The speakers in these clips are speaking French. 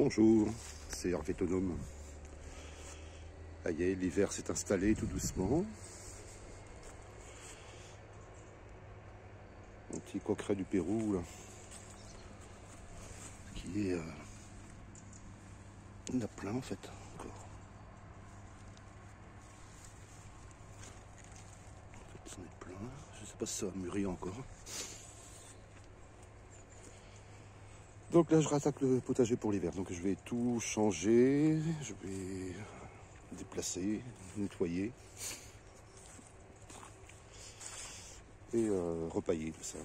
Bonjour, c'est Hervé Autonome. Ça y est, l'hiver s'est installé tout doucement. Un petit coqueret du Pérou là, qui est... il y en a plein en fait encore. En fait, c'en est plein. Je sais pas si ça va mûrir encore. Donc là, je rattaque le potager pour l'hiver. Donc je vais tout changer, je vais déplacer, nettoyer et repailler tout ça.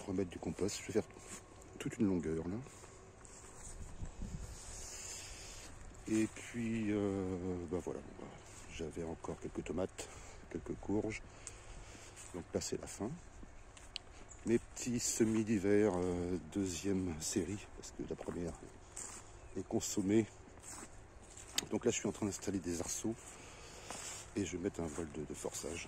Remettre du compost. Je vais faire toute une longueur là. Et puis, voilà. J'avais encore quelques tomates, quelques courges. Donc là, c'est la fin. Mes petits semis d'hiver, deuxième série, parce que la première est consommée. Donc là, je suis en train d'installer des arceaux et je vais mettre un vol de forçage.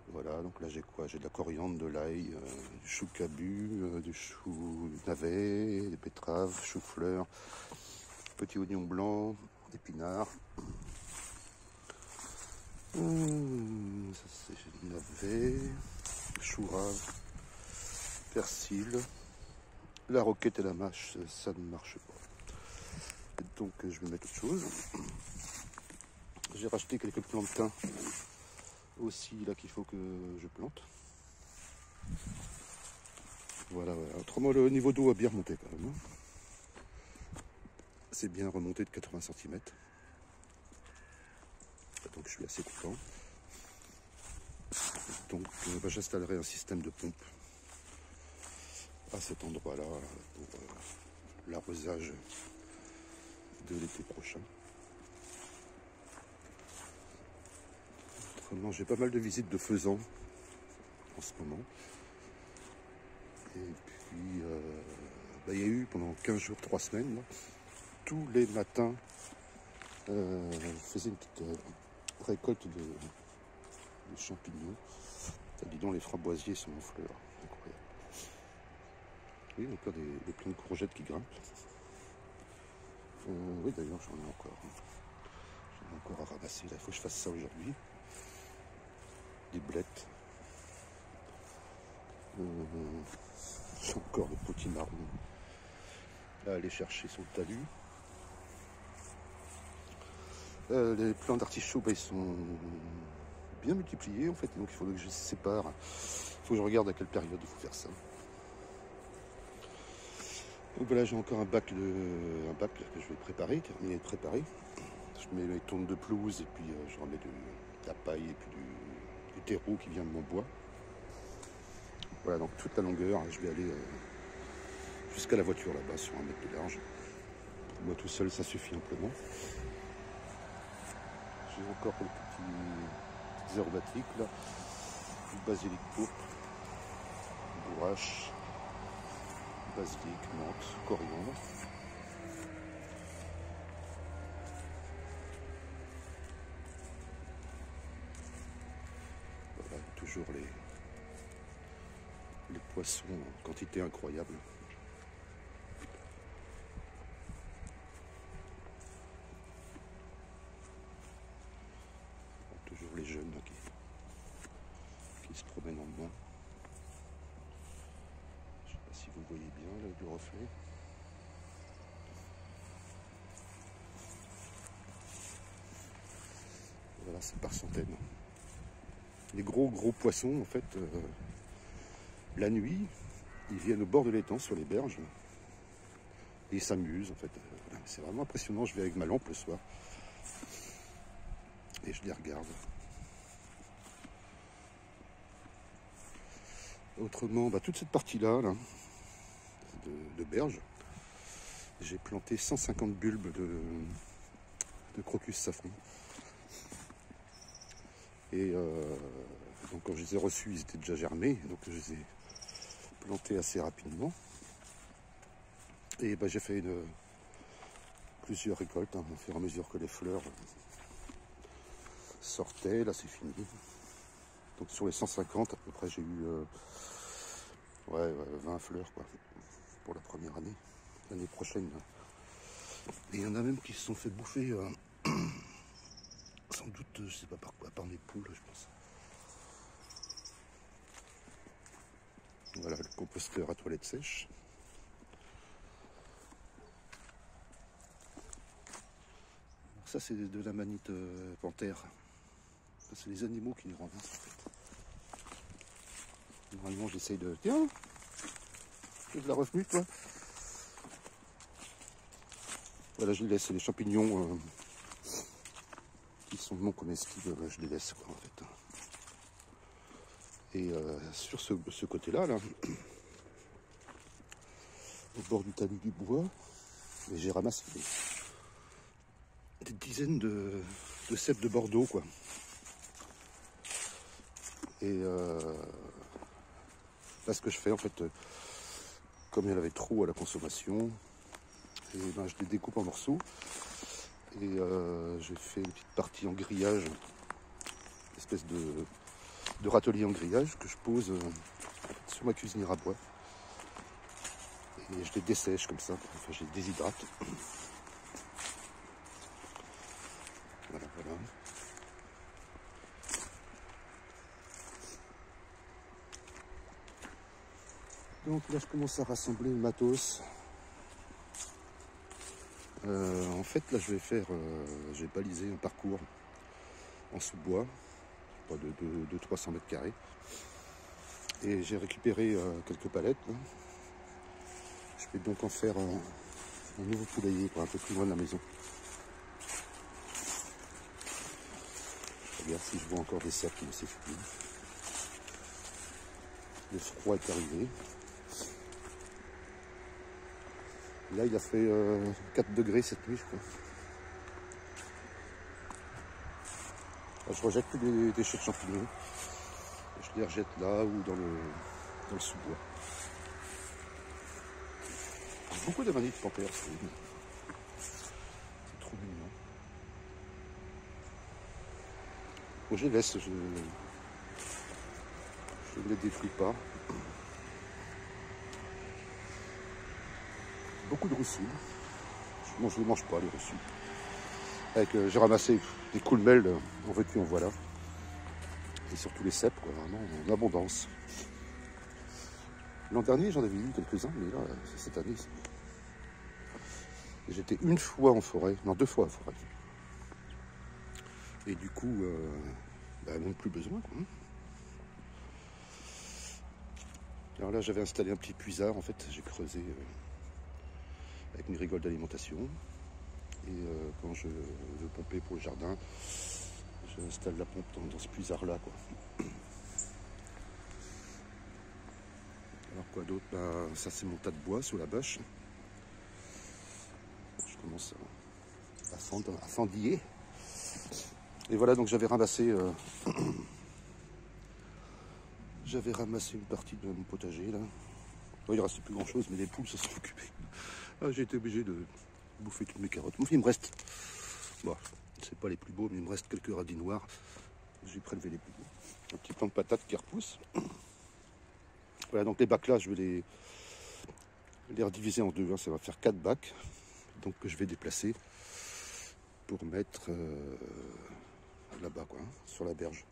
Voilà, donc là j'ai quoi? J'ai de la coriandre, de l'ail, du chou cabu, du chou navet, des betteraves, chou-fleur, petit oignon blanc, épinards. Ça c'est navet, chou rave, persil. La roquette et la mâche, ça ne marche pas. Et donc je vais mettre autre chose. J'ai racheté quelques plants de thym aussi là qu'il faut que je plante. Voilà. Autrement, le niveau d'eau a bien remonté quand même. C'est bien remonté de 80 cm. Donc je suis assez content. Donc j'installerai un système de pompe à cet endroit-là pour l'arrosage de l'été prochain. Autrement, j'ai pas mal de visites de faisans en ce moment. Et puis, il y a eu pendant 15 jours, 3 semaines, là, tous les matins, je faisais une petite récolte de champignons. Dis donc, les framboisiers sont en fleurs, incroyable. Oui, encore des plants de courgettes qui grimpent. Oui, d'ailleurs, j'en ai encore. J'en ai encore à ramasser. Il faut que je fasse ça aujourd'hui. Des blettes. J'ai encore des petits marrons à aller chercher sur le talus. Les plants d'artichaut, ils sont bien multipliés en fait, donc il faudrait que je les sépare. Il faut que je regarde à quelle période il faut faire ça. Donc voilà, j'ai encore un bac que je vais préparer, terminer de préparer. Je mets les tonnes de pelouse et puis je remets de la paille et puis du terreau qui vient de mon bois. Voilà, donc toute la longueur, je vais aller jusqu'à la voiture là-bas sur 1 mètre de large. Pour moi tout seul, ça suffit amplement. J'ai encore quelques petites aromatiques là, du basilic pourpre, bourrache, basilic, menthe, coriandre. Voilà, toujours les poissons en quantité incroyable. Toujours les jeunes là, qui se promènent en bain. Je ne sais pas si vous voyez bien là, le reflet. Voilà, c'est par centaines. Les gros poissons, en fait, la nuit, ils viennent au bord de l'étang sur les berges et ils s'amusent, en fait. Voilà. C'est vraiment impressionnant. Je vais avec ma lampe le soir et je les regarde. Autrement, toute cette partie-là là, de berge, j'ai planté 150 bulbes de crocus safran. Et donc quand je les ai reçus, ils étaient déjà germés, donc je les ai plantés assez rapidement. Et j'ai fait plusieurs récoltes, au fur et à mesure que les fleurs sortaient. Là c'est fini. Donc sur les 150 à peu près, j'ai eu 20 fleurs quoi, pour la première année. l'année prochaine. Et il y en a même qui se sont fait bouffer, sans doute, je sais pas par quoi, par mes poules, je pense. Voilà le composteur à toilette sèche. Ça, c'est de la manite panthère. C'est les animaux qui nous rendent en fait. Normalement, j'essaye de... Tiens, j'ai de la revenue, toi. Voilà, je les laisse. Les champignons qui sont non comestibles, je les laisse, quoi, en fait. Et sur ce côté-là, là, au bord du talus du bois, j'ai ramassé des dizaines de cèpes de Bordeaux, quoi. Et là, ce que je fais, en fait, comme il y en avait trop à la consommation, et ben, je les découpe en morceaux. Et j'ai fait une petite partie en grillage, une espèce de râtelier en grillage que je pose sur ma cuisinière à bois. Et je les dessèche comme ça, enfin je les déshydrate. Voilà, voilà. Donc là je commence à rassembler le matos. En fait là je vais faire, j'ai balisé un parcours en sous-bois, pas de 300 mètres carrés. Et j'ai récupéré quelques palettes. Là. Je vais donc en faire un nouveau poulailler, quoi, un peu plus loin de la maison. Je regarde si je vois encore des cercles, mais c'est fini. Le froid est arrivé. Là, il a fait 4 degrés cette nuit, je crois. Là, je rejette tous les déchets de champignons. Je les rejette là ou dans le sous-bois. Beaucoup de manites panthères, c'est trop mignon. Bon, je les laisse, je ne les détruis pas. Beaucoup de roussilles. Je ne les mange pas, les roussilles. J'ai ramassé des coulmelles, en veux-tu, en voilà. Et surtout les cèpes, quoi, vraiment en abondance. L'an dernier, j'en avais eu quelques-uns, mais là, cette année, j'étais une fois en forêt, non, 2 fois en forêt. Et du coup, même plus besoin, quoi. Alors là, j'avais installé un petit puisard, en fait, j'ai creusé avec une rigole d'alimentation. Et quand je veux pomper pour le jardin, j'installe la pompe dans ce puisard-là, quoi. Alors quoi d'autre? Ça, c'est mon tas de bois sous la bâche. Je commence à fendiller. Et voilà, donc j'avais ramassé une partie de mon potager, là. Bon, il ne restait plus grand-chose, mais les poules se sont occupées. Ah, j'ai été obligé de bouffer toutes mes carottes. Enfin, il me reste... Bon, c'est pas les plus beaux, mais il me reste quelques radis noirs. J'ai prélevé les plus beaux. Un petit plant de patates qui repousse. Voilà, donc les bacs là, je vais les rediviser en 2. Hein. Ça va faire 4 bacs. Donc que je vais déplacer pour mettre là-bas, quoi, hein, sur la berge.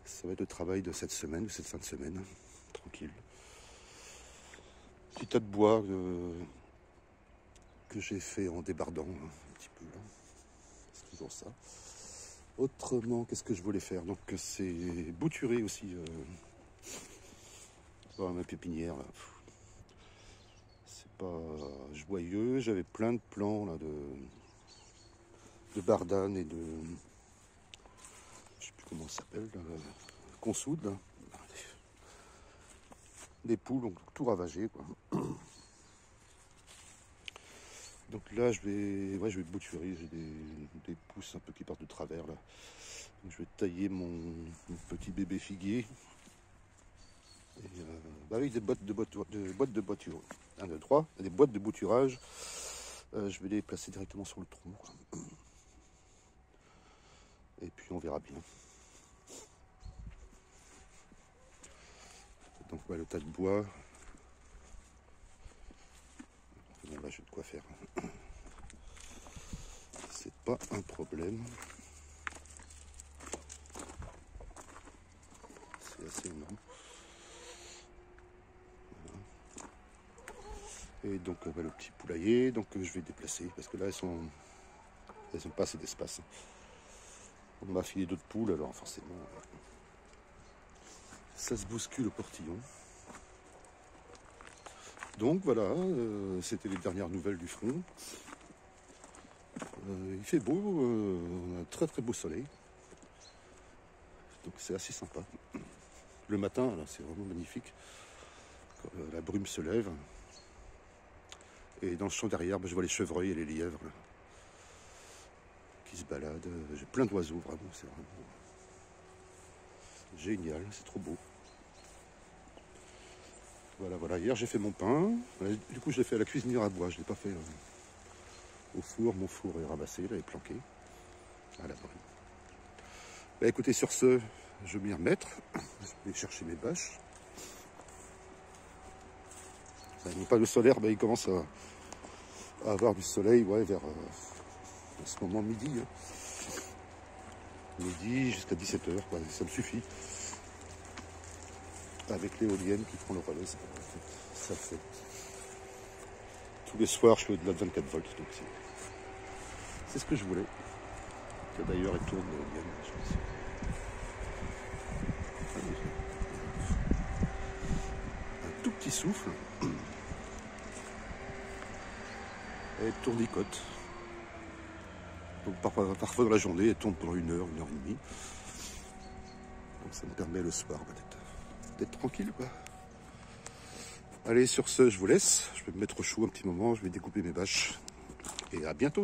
Ça va être le travail de cette semaine, de cette fin de semaine. Tranquille. Petit tas de bois que j'ai fait en débardant un petit peu là. C'est toujours ça. Autrement, qu'est-ce que je voulais faire? Donc c'est bouturer aussi ma pépinière là. C'est pas joyeux. J'avais plein de plants là de bardane et de, je sais plus comment ça s'appelle, consoude là. Des poules ont tout ravagé, quoi. Donc là je vais bouturer. J'ai des pousses un peu qui partent de travers là. Donc, je vais tailler mon petit bébé figuier. Et, avec des boîtes de bouture. 1, 2, 3, des boîtes de bouturage. Je vais les placer directement sur le tronc, quoi. Et puis on verra bien. Donc le tas de bois. voilà, j'ai de quoi faire. C'est pas un problème. C'est assez énorme. Voilà. Et donc le petit poulailler, donc je vais déplacer parce que là elles ont pas assez d'espace. On m'a filé d'autres poules, alors forcément ça se bouscule au portillon. Donc voilà, c'était les dernières nouvelles du front. Il fait beau, on a un très très beau soleil. Donc c'est assez sympa. Le matin, là, c'est vraiment magnifique. Quand, la brume se lève. Et dans le champ derrière, je vois les chevreuils et les lièvres là, qui se baladent. J'ai plein d'oiseaux, vraiment, c'est vraiment génial, c'est trop beau. Voilà, voilà. Hier j'ai fait mon pain. Du coup je l'ai fait à la cuisinière à bois. Je ne l'ai pas fait au four. Mon four est ramassé, là, est planqué à l'abri. Bah, écoutez, sur ce, je vais m'y remettre. Je vais chercher mes bâches. Mon panneau solaire, bah, il commence à avoir du soleil, ouais, vers en ce moment midi. Hein. Midi jusqu'à 17h, quoi. Ça me suffit. Avec l'éolienne qui prend le relais, ça fait. Tous les soirs, je fais au-delà de 24 volts, donc c'est ce que je voulais. D'ailleurs, elle tourne l'éolienne. Un tout petit souffle. Elle tournicote. Donc parfois dans la journée, elle tourne pendant 1 heure, 1 heure et demie. Donc ça me permet le soir d'être tranquille, quoi. Allez, sur ce, je vous laisse. Je vais me mettre au chaud un petit moment, je vais découper mes bâches. Et à bientôt.